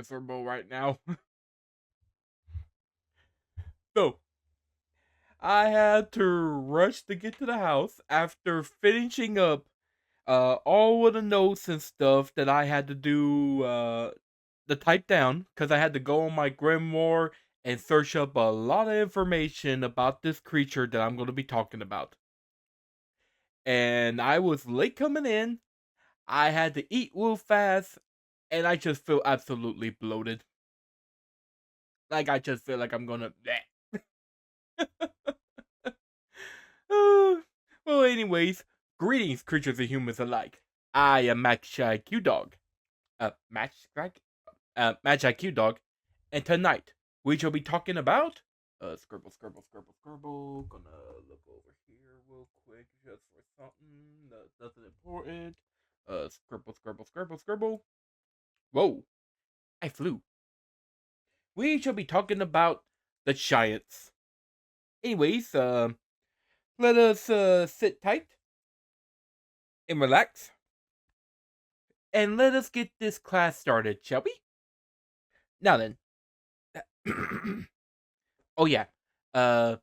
miserable right now. So, I had to rush to get to the house after finishing up all of the notes and stuff that I had to do to type down because I had to go on my grimoire and search up a lot of information about this creature that I'm going to be talking about. And I was late coming in. I had to eat real fast, and I just feel absolutely bloated. Like I just feel like I'm gonna. Well, anyways, greetings, creatures and humans alike. I am Magi Q Dog. Magi Q Dog, and tonight we shall be talking about scribble. Gonna look over here real quick just for something that doesn't important. Scribble. Whoa, I flew. We shall be talking about the giants. Anyways, let us sit tight and relax, and let us get this class started, shall we? Now then. Oh yeah. Uh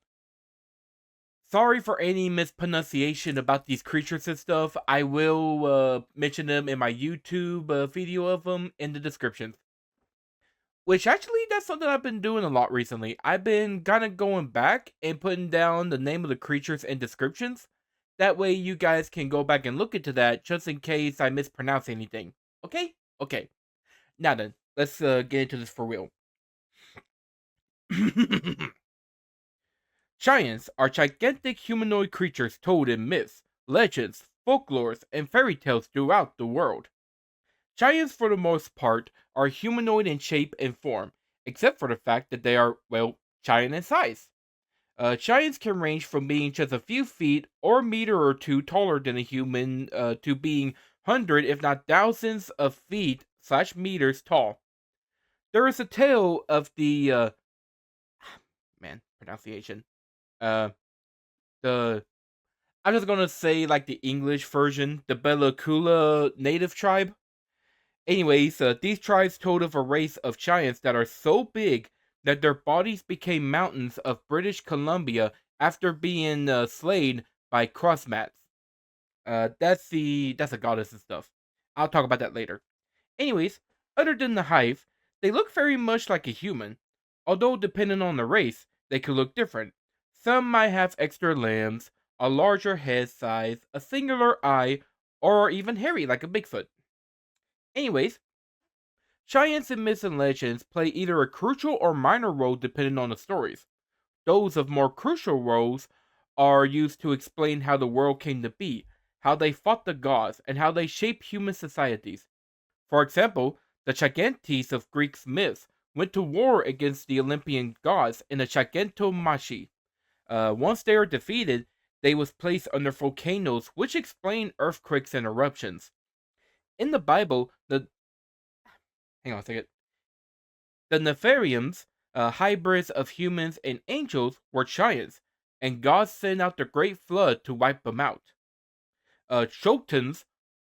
Sorry for any mispronunciation about these creatures and stuff. I will mention them in my YouTube video of them in the descriptions. Which actually, that's something I've been doing a lot recently. I've been kind of going back and putting down the name of the creatures in descriptions. That way you guys can go back and look into that just in case I mispronounce anything. Okay? Okay. Now then, let's get into this for real. Giants are gigantic humanoid creatures told in myths, legends, folklores, and fairy tales throughout the world. Giants, for the most part, are humanoid in shape and form, except for the fact that they are, well, giant in size. Giants can range from being just a few feet or a meter or two taller than a human to being hundred, if not thousands of feet / meters tall. There is a tale of the pronunciation. Uh, the I'm just gonna say like the English version, the Belacula native tribe. Anyways, these tribes told of a race of giants that are so big that their bodies became mountains of British Columbia after being slain by Crossmats. That's a goddess and stuff. I'll talk about that later. Anyways, other than the hive, they look very much like a human. Although depending on the race, they could look different. Some might have extra limbs, a larger head size, a singular eye, or even hairy like a Bigfoot. Anyways, giants in myths and legends play either a crucial or minor role depending on the stories. Those of more crucial roles are used to explain how the world came to be, how they fought the gods, and how they shaped human societies. For example, the Gigantes of Greek myths went to war against the Olympian gods in the Gigantomachy. Once they were defeated, they was placed under volcanoes, which explain earthquakes and eruptions. In the Bible, hang on a second. The Nephilims, hybrids of humans and angels, were giants, and God sent out the great flood to wipe them out. Jotunns,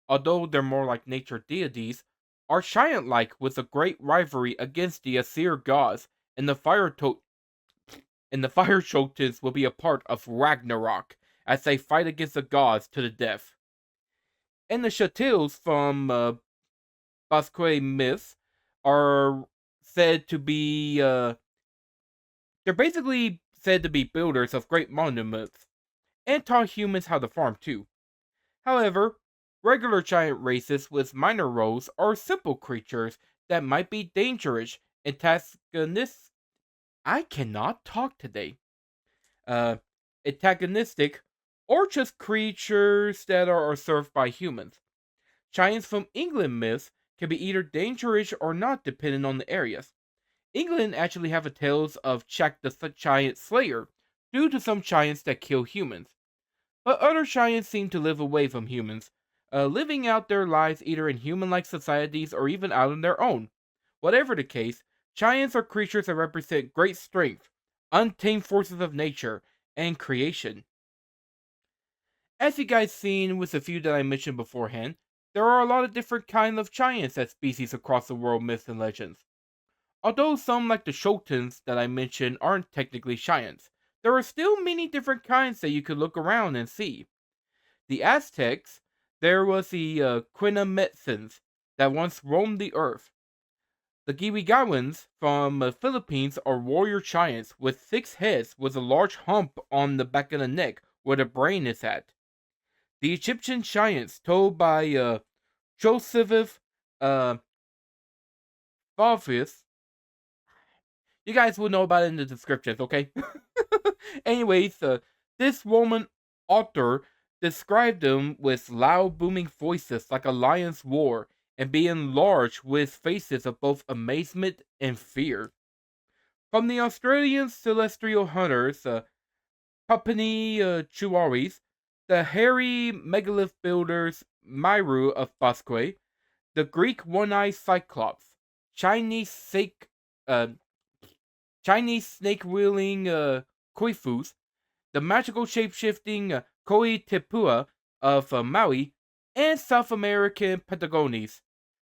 although they're more like nature deities, are giant-like with a great rivalry against the Aesir Gods, and the fire Jotunns will be a part of Ragnarok as they fight against the gods to the death. And the Shatils from Basque myths are said to be they're basically said to be builders of great monuments and taught humans how to farm too. However, regular giant races with minor roles are simple creatures that might be dangerous, antagonistic. I cannot talk today. Uh, Antagonistic, or just creatures that are served by humans. Giants from England myths can be either dangerous or not depending on the areas. England actually have a tales of Jack the Giant Slayer due to some giants that kill humans. But other giants seem to live away from humans, living out their lives either in human-like societies or even out on their own. Whatever the case, giants are creatures that represent great strength, untamed forces of nature, and creation. As you guys seen with a few that I mentioned beforehand, there are a lot of different kinds of giants as species across the world myths and legends. Although some like the Jotunns that I mentioned aren't technically giants, there are still many different kinds that you could look around and see. The Aztecs, there was the Quinametzins that once roamed the earth. The Gawigawens from the Philippines are warrior giants with 6 heads with a large hump on the back of the neck where the brain is at. The Egyptian giants told by Joseph uh, Favius. You guys will know about it in the descriptions, okay? Anyways, this Roman author described them with loud booming voices like a lion's roar and being large with faces of both amazement and fear. From the Australian celestial hunters, Papinijuwaris, the hairy megalith builders Mairu of Bosque, the Greek one-eyed Cyclops, Chinese uh, Chinese snake-wielding Kuifus, the magical shape-shifting Kahui Tipua of Maui, and South American Patagones.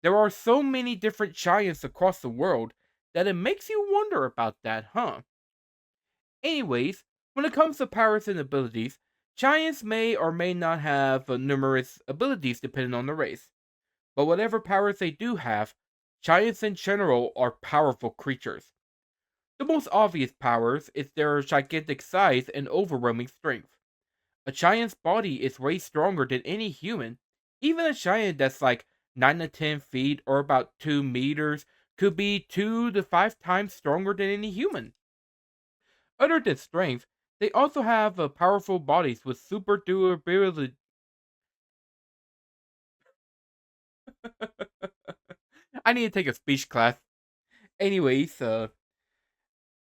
There are so many different giants across the world that it makes you wonder about that, huh? Anyways, when it comes to powers and abilities, giants may or may not have numerous abilities depending on the race. But whatever powers they do have, giants in general are powerful creatures. The most obvious powers is their gigantic size and overwhelming strength. A giant's body is way stronger than any human. Even a giant that's like 9 to 10 feet or about 2 meters could be 2 to 5 times stronger than any human. Other than strength, they also have powerful bodies with super durability. I need to take a speech class. Anyways,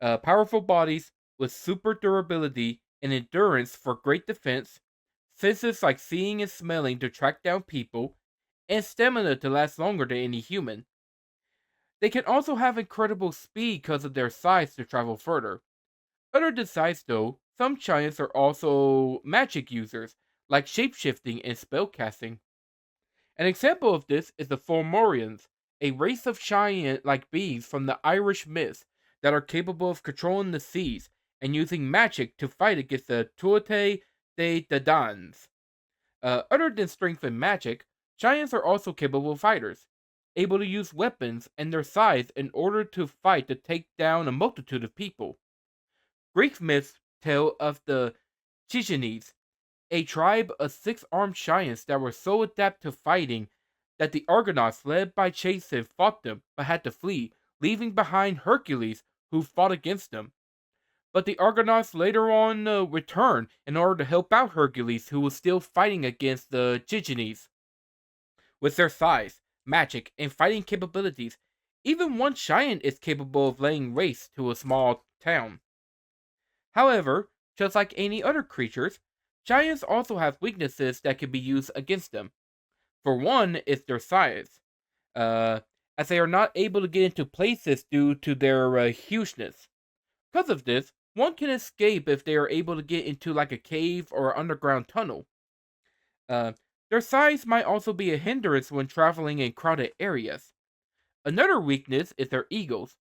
powerful bodies with super durability and endurance for great defense, senses like seeing and smelling to track down people, and stamina to last longer than any human. They can also have incredible speed because of their size to travel further. Other than size, though, some giants are also magic users, like shapeshifting and spellcasting. An example of this is the Fomorians, a race of giant-like beings from the Irish myths that are capable of controlling the seas and using magic to fight against the Tuatha De Danann. Other than strength and magic, giants are also capable fighters, able to use weapons and their size in order to fight to take down a multitude of people. Greek myths tell of the Gegenees, a tribe of 6 armed giants that were so adept to fighting that the Argonauts, led by Jason, fought them but had to flee, leaving behind Hercules, who fought against them. But the Argonauts later on returned in order to help out Hercules, who was still fighting against the Gigantes. With their size, magic, and fighting capabilities, even one giant is capable of laying waste to a small town. However, just like any other creatures, giants also have weaknesses that can be used against them. For one is their size, uh, as they are not able to get into places due to their hugeness. Because of this, one can escape if they are able to get into like a cave or underground tunnel. Uh, their size might also be a hindrance when traveling in crowded areas. Another weakness is their egos.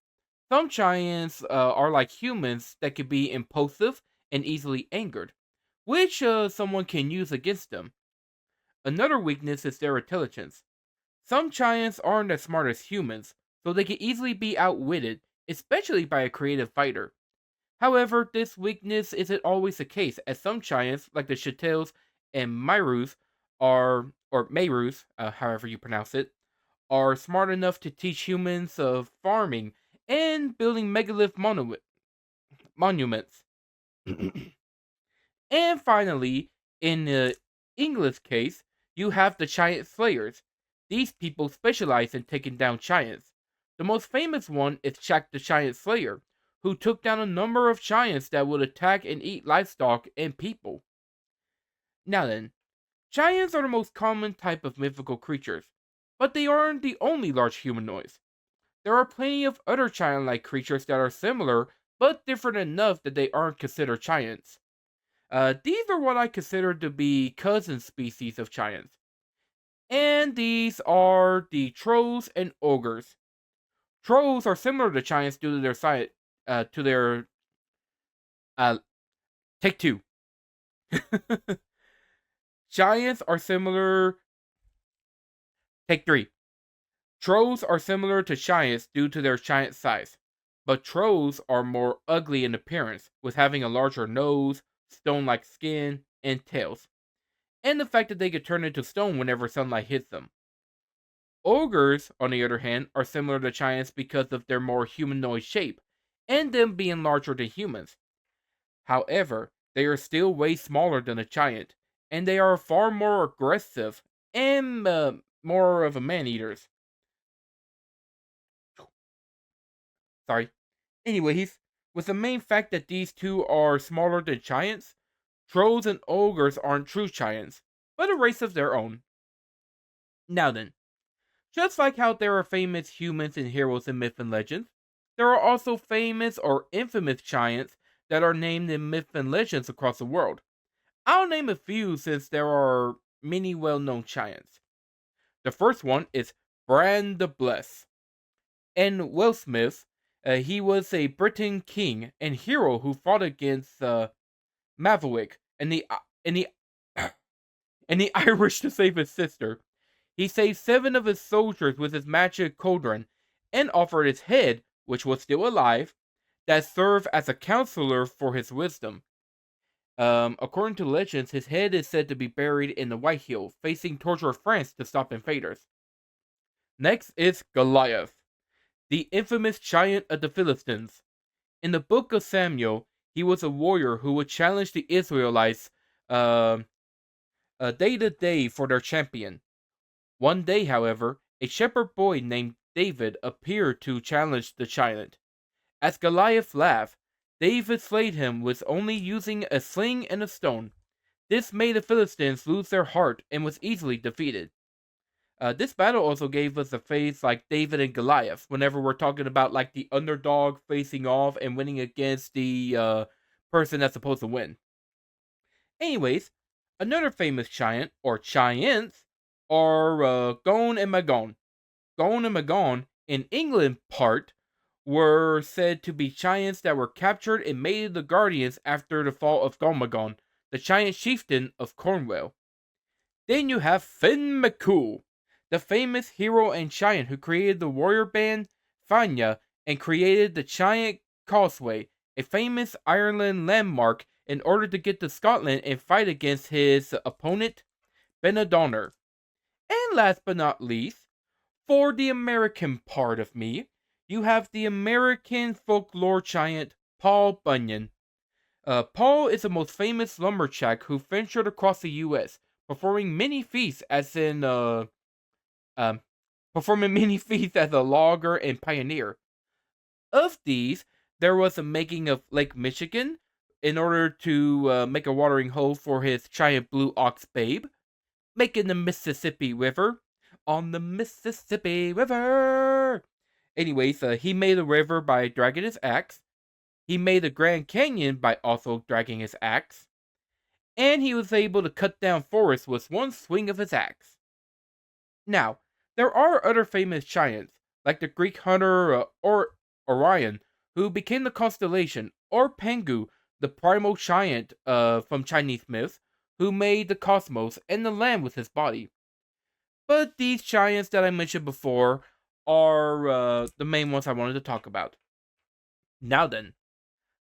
Some giants are like humans that can be impulsive and easily angered, which someone can use against them. Another weakness is their intelligence. Some giants aren't as smart as humans, so they can easily be outwitted, especially by a creative fighter. However, this weakness isn't always the case, as some giants, like the Jentils and Mairus, or Mairus, however you pronounce it, are smart enough to teach humans of farming and building megalith monuments. And finally, in the English case, you have the giant slayers. These people specialize in taking down giants. The most famous one is Shaq the Giant Slayer, who took down a number of giants that would attack and eat livestock and people. Now then, giants are the most common type of mythical creatures, but they aren't the only large humanoids. There are plenty of other giant-like creatures that are similar, but different enough that they aren't considered giants. These are what I consider to be cousin species of giants. And these are the trolls and ogres. Trolls are similar to giants due to their size. To their take two. Giants are similar. Take three. Trolls are similar to giants due to their giant size, but trolls are more ugly in appearance, with having a larger nose, stone-like skin, and tails, and the fact that they can turn into stone whenever sunlight hits them. Ogres, on the other hand, are similar to giants because of their more humanoid shape, and them being larger than humans. However, they are still way smaller than a giant, and they are far more aggressive and more of a man-eaters. Sorry. Anyways, with the main fact that these two are smaller than giants, trolls and ogres aren't true giants, but a race of their own. Now then, just like how there are famous humans and heroes in myth and legends, there are also famous or infamous giants that are named in myth and legends across the world. I'll name a few since there are many well-known giants. The first one is Bran the Blessed. In Welsh myths, he was a Briton king and hero who fought against Maverick and and the and the Irish to save his sister. He saved 7 of his soldiers with his magic cauldron and offered his head, which was still alive, that served as a counselor for his wisdom. According to legends, his head is said to be buried in the White Hill, facing towards France to stop invaders. Next is Goliath, the infamous giant of the Philistines. In the book of Samuel, he was a warrior who would challenge the Israelites day to day for their champion. One day, however, a shepherd boy named David appeared to challenge the giant. As Goliath laughed, David slayed him with only using a sling and a stone. This made the Philistines lose their heart and was easily defeated. This battle also gave us a phase like David and Goliath, whenever we're talking about like the underdog facing off and winning against the person that's supposed to win. Anyways, another famous giant, or giants, are Gon and Magon. Gon and Magon, in England part, were said to be giants that were captured and made the guardians after the fall of Gogmagog, the giant chieftain of Cornwall. Then you have Finn McCool, the famous hero and giant who created the warrior band Fanya and created the Giant Causeway, a famous Ireland landmark, in order to get to Scotland and fight against his opponent Benandonner. And last but not least, for the American part of me, you have the American folklore giant Paul Bunyan. Paul is the most famous lumberjack who ventured across the U.S., performing many feats as a logger and pioneer. Of these, there was the making of Lake Michigan in order to make a watering hole for his giant blue ox babe, making the Mississippi River on the Mississippi River. Anyways, he made the river by dragging his axe. He made the Grand Canyon by also dragging his axe. And he was able to cut down forests with one swing of his axe. Now, there are other famous giants, like the Greek hunter Orion, who became the constellation, or Pangu, the primal giant from Chinese myths, who made the cosmos and the land with his body. But these giants that I mentioned before are the main ones I wanted to talk about. Now then,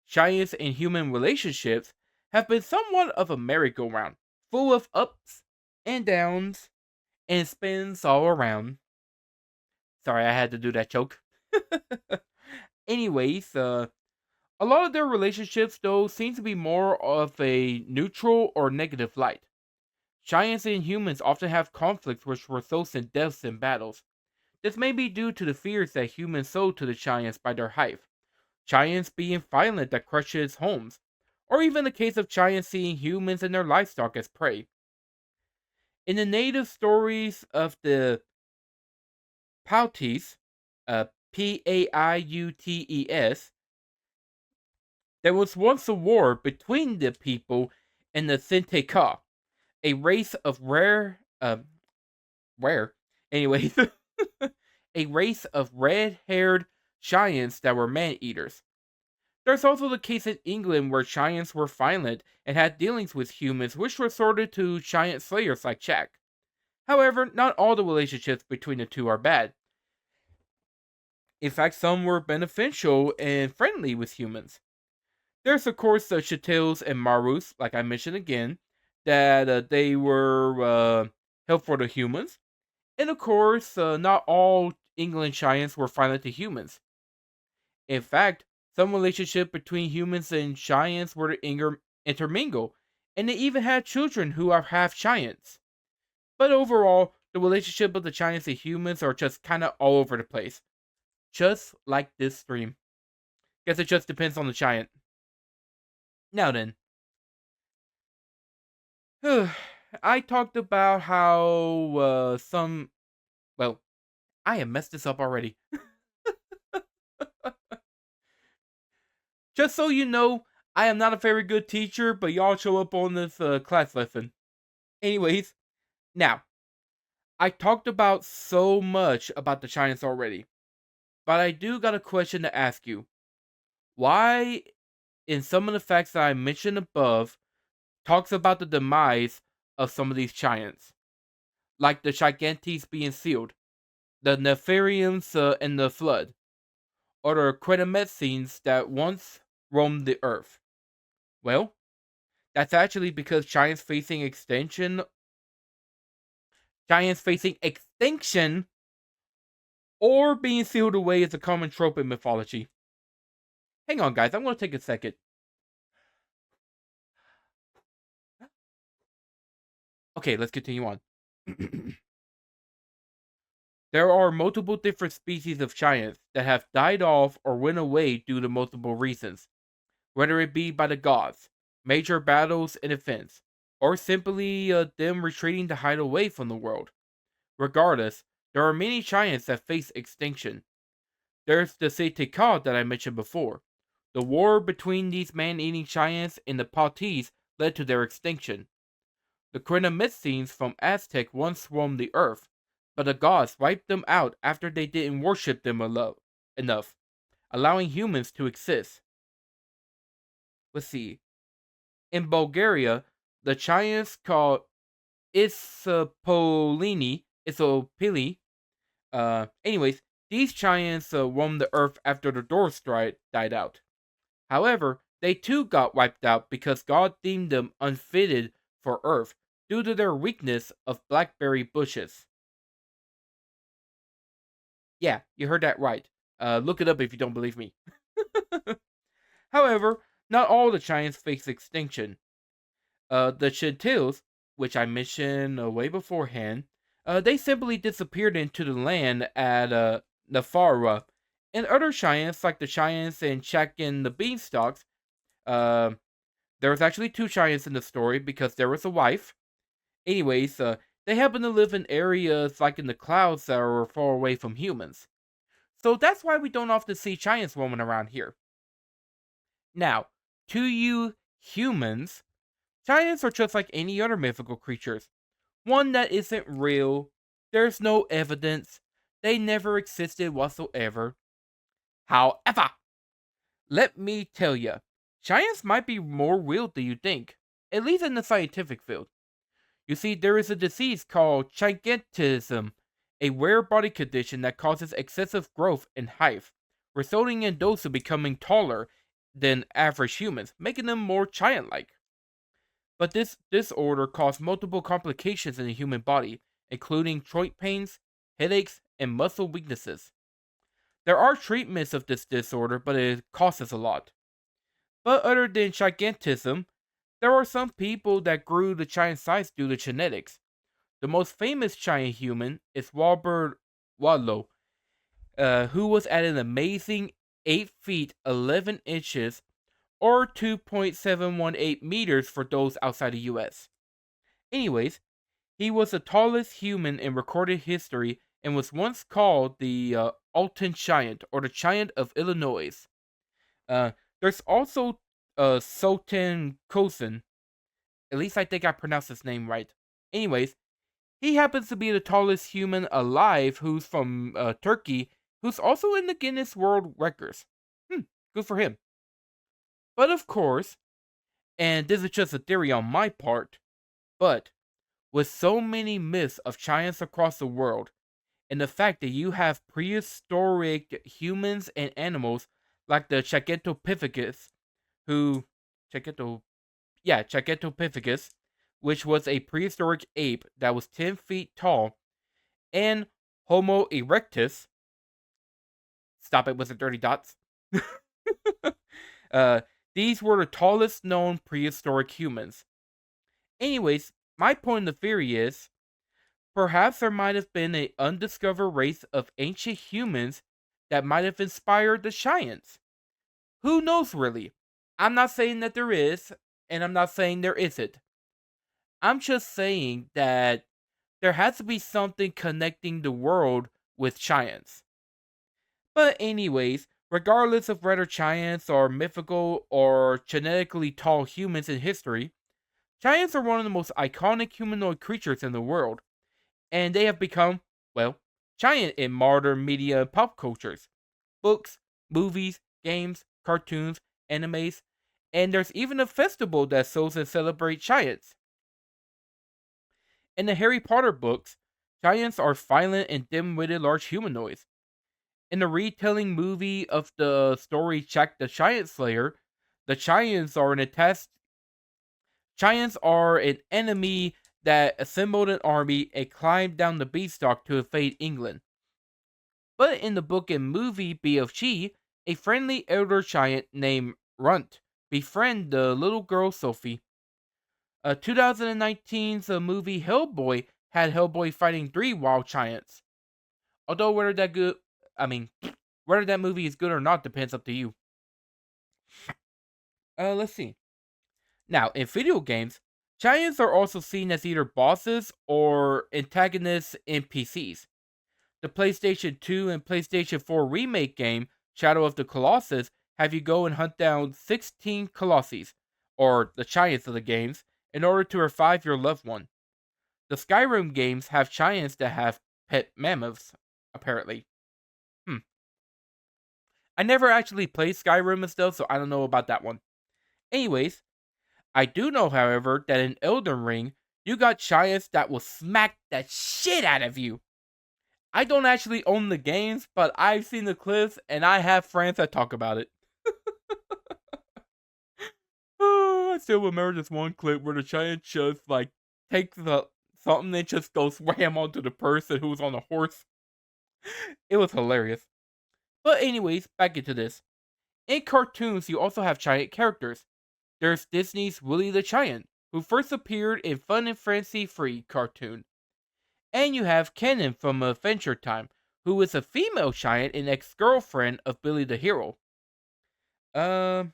giants and human relationships have been somewhat of a merry-go-round, full of ups and downs, and spins all around. Sorry, I had to do that joke. Anyways, a lot of their relationships, though, seem to be more of a neutral or negative light. Giants and humans often have conflicts which result in deaths and battles. This may be due to the fears that humans sow to the giants by their height, giants being violent that crushes homes, or even the case of giants seeing humans and their livestock as prey. In the native stories of the Pautes, P-A-I-U-T-E-S, there was once a war between the people and the Si-Te-Cah, a race of rare, anyways, a race of red-haired giants that were man-eaters. There's also the case in England where giants were violent and had dealings with humans, which resorted to giant slayers like Jack. However, not all the relationships between the two are bad. In fact, some were beneficial and friendly with humans. There's, of course, the Jentils and Mairus, like I mentioned again, that they were helpful to humans. And of course, not all England giants were violent to humans. In fact, some relationship between humans and giants were to intermingle, and they even had children who are half giants. But overall, the relationship of the giants and humans are just kind of all over the place. Just like this stream. Guess it just depends on the giant. Now then. I talked about how well, I have messed this up already. Just so you know, I am not a very good teacher, but y'all show up on this class lesson. Anyways, now, I talked about so much about the giants already, but I do got a question to ask you. Why, in some of the facts that I mentioned above, talks about the demise of some of these giants, like the Gigantes being sealed, the Nephilims and the flood, or the Quinametzins that once roamed the earth? Well, that's actually because giants facing extinction or being sealed away is a common trope in mythology. Hang on, guys, I'm going to take a second. Okay, let's continue on. There are multiple different species of giants that have died off or went away due to multiple reasons, whether it be by the gods, major battles and events, or simply them retreating to hide away from the world. Regardless, there are many giants that face extinction. There's the Si-Te-Cah that I mentioned before. The war between these man-eating giants and the Patis led to their extinction. The Quinametzins from Aztec once roamed the earth, but the gods wiped them out after they didn't worship them enough, allowing humans to exist. Let's see. In Bulgaria, the giants called Ispolini, anyways, these giants roamed the earth after the Doors died out. However, they too got wiped out because God deemed them unfitted for earth due to their weakness of blackberry bushes. Yeah, you heard that right. Look it up if you don't believe me. However, not all the giants face extinction. The Gentils, which I mentioned way beforehand, they simply disappeared into the land at Nefara. And other giants, like the giants in Jack and the Beanstalks, there was actually two giants in the story because there was a wife. Anyways, they happen to live in areas like in the clouds that are far away from humans. So that's why we don't often see giants roaming around here. Now, to you humans, giants are just like any other mythical creatures. One that isn't real, there's no evidence, they never existed whatsoever. However, let me tell you, giants might be more real than you think, at least in the scientific field. You see, there is a disease called gigantism, a rare body condition that causes excessive growth in height, resulting in those becoming taller than average humans, making them more giant-like. But this disorder causes multiple complications in the human body, including joint pains, headaches, and muscle weaknesses. There are treatments of this disorder, but it costs a lot. But other than gigantism, there are some people that grew to giant size due to genetics. The most famous giant human is Robert Wadlow, who was at an amazing 8 feet 11 inches or 2.718 meters for those outside the US. Anyways, he was the tallest human in recorded history and was once called the Alton Giant or the Giant of Illinois. There's also Sultan Kosin. At least I think I pronounced his name right. Anyways, He happens to be the tallest human alive who's from Turkey, who's also in the Guinness World Records. Good for him. But of course, and this is just a theory on my part, but with so many myths of giants across the world, and the fact that you have prehistoric humans and animals like the Chagentopithecus, who Chageto, Chagentopithecus, which was a prehistoric ape that was 10 feet tall, and Homo erectus. Stop it with the dirty dots. uh, these were the tallest known prehistoric humans. Anyways, my point in the theory is perhaps there might have been an undiscovered race of ancient humans that might have inspired the giants. Who knows, really? I'm not saying that there is, and I'm not saying there isn't. I'm just saying that there has to be something connecting the world with giants. But, anyways, regardless of whether giants are mythical or genetically tall humans in history, giants are one of the most iconic humanoid creatures in the world, and they have become, well, giant in modern media and pop cultures. Books, movies, games, cartoons, animes, and there's even a festival that shows and celebrates giants. In the Harry Potter books, giants are violent and dim-witted large humanoids. In the retelling movie of the story Jack the Giant Slayer, the giants are an enemy that assembled an army and climbed down the beanstalk to invade England. But in the book and movie BFG, a friendly elder giant named Runt befriend the little girl Sophie. 2019's movie Hellboy had Hellboy fighting 3 wild giants. Although whether that movie is good or not depends up to you. Let's see. Now, in video games, giants are also seen as either bosses or antagonists in PCs. The PlayStation 2 and PlayStation 4 remake game, Shadow of the Colossus, have you go and hunt down 16 Colossus, or the giants of the games, in order to revive your loved one. The Skyrim games have giants that have pet mammoths, apparently. I never actually played Skyrim and stuff, so I don't know about that one. Anyways, I do know, however, that in Elden Ring, you got giants that will smack the shit out of you. I don't actually own the games, but I've seen the clips and I have friends that talk about it. Oh, I still remember this one clip where the giant just takes something and just goes wham onto the person who was on the horse. It was hilarious. But anyways, back into this. In cartoons, you also have giant characters. There's Disney's Willie the Giant, who first appeared in Fun and Fancy Free cartoon. And you have Kenan from Adventure Time, who is a female giant and ex-girlfriend of Billy the Hero. Oh,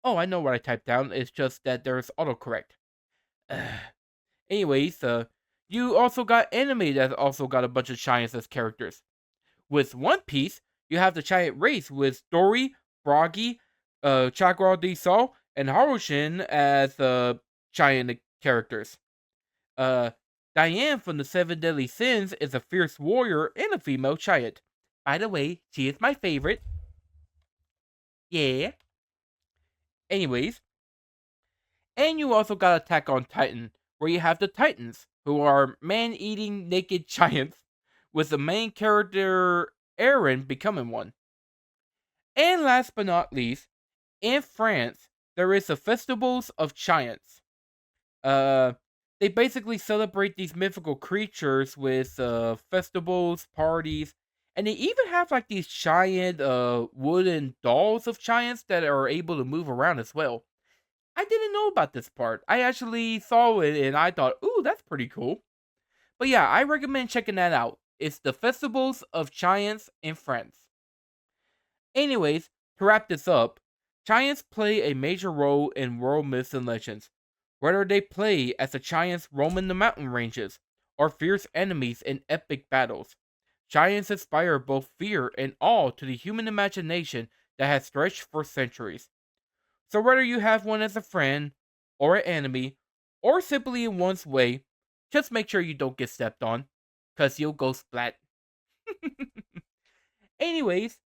I know what I typed down. It's just that there's autocorrect. Anyways, you also got anime that also got a bunch of giants as characters. With One Piece, you have the giant race with Dory, Froggy, Chakra D Sol, and Harushin as giant characters. Diane from the Seven Deadly Sins is a fierce warrior and a female giant. By the way, she is my favorite. Yeah. Anyways. And you also got Attack on Titan, where you have the Titans, who are man-eating naked giants, with the main character Eren becoming one. And last but not least, in France, there is the Festivals of Giants. They basically celebrate these mythical creatures with festivals, parties, and they even have these giant wooden dolls of giants that are able to move around as well. I didn't know about this part. I actually saw it and I thought, ooh, that's pretty cool. But yeah, I recommend checking that out. It's the Festivals of Giants in France. Anyways, to wrap this up, giants play a major role in world myths and legends. Whether they play as the giants roaming the mountain ranges or fierce enemies in epic battles, giants inspire both fear and awe to the human imagination that has stretched for centuries. So whether you have one as a friend, or an enemy, or simply in one's way, Just make sure you don't get stepped on, because you'll go splat. Anyways,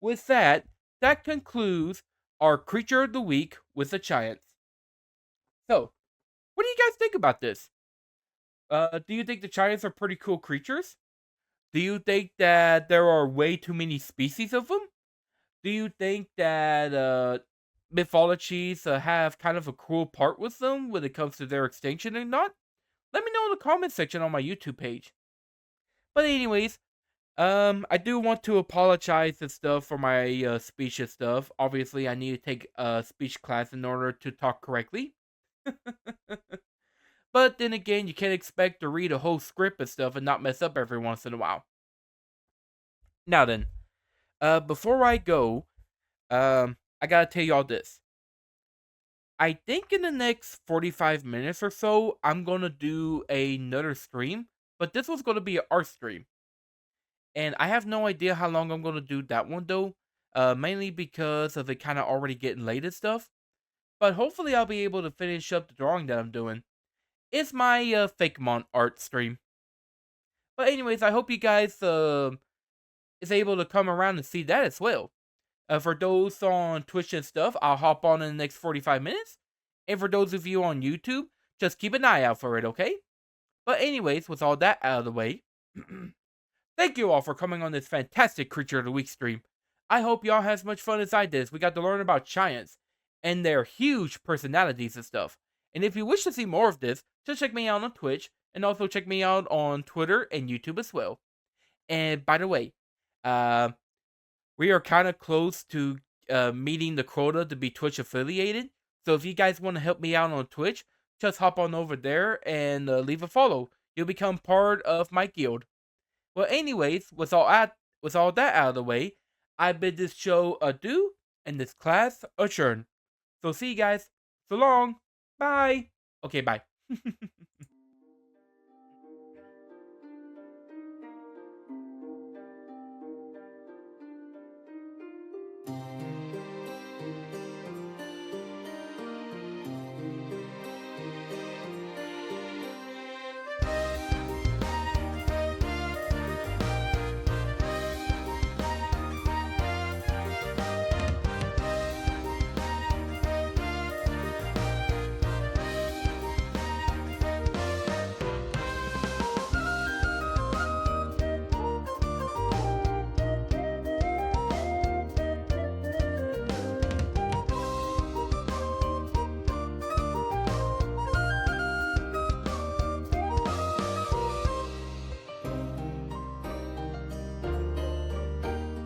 with that, that concludes our Creature of the Week with the Giants. So, what do you guys think about this? Do you think the Giants are pretty cool creatures? Do you think that there are way too many species of them? Do you think that mythologies have kind of a cruel part with them when it comes to their extinction or not? Let me know in the comment section on my YouTube page. But anyways, I do want to apologize and stuff for my speech and stuff. Obviously, I need to take a speech class in order to talk correctly. But then again, you can't expect to read a whole script and stuff and not mess up every once in a while. Now then, before I go, I gotta tell y'all this. I think in the next 45 minutes or so, I'm gonna do another stream, but this was gonna be an art stream. And I have no idea how long I'm gonna do that one though, mainly because of it kind of already getting late and stuff. But hopefully I'll be able to finish up the drawing that I'm doing. It's my Fakemon art stream. But anyways, I hope you guys is able to come around and see that as well. For those on Twitch and stuff, I'll hop on in the next 45 minutes. And for those of you on YouTube, just keep an eye out for it, okay? But anyways, with all that out of the way, thank you all for coming on this fantastic Creature of the Week stream. I hope y'all had as much fun as I did. We got to learn about giants and their huge personalities and stuff. And if you wish to see more of this, just check me out on Twitch and also check me out on Twitter and YouTube as well. And by the way, we are kind of close to meeting the quota to be Twitch affiliated. So if you guys want to help me out on Twitch, just hop on over there and leave a follow. You'll become part of my guild. Well, anyways, with all that out of the way, I bid this show adieu and this class adjourn. So see you guys. So long. Bye. Okay, bye.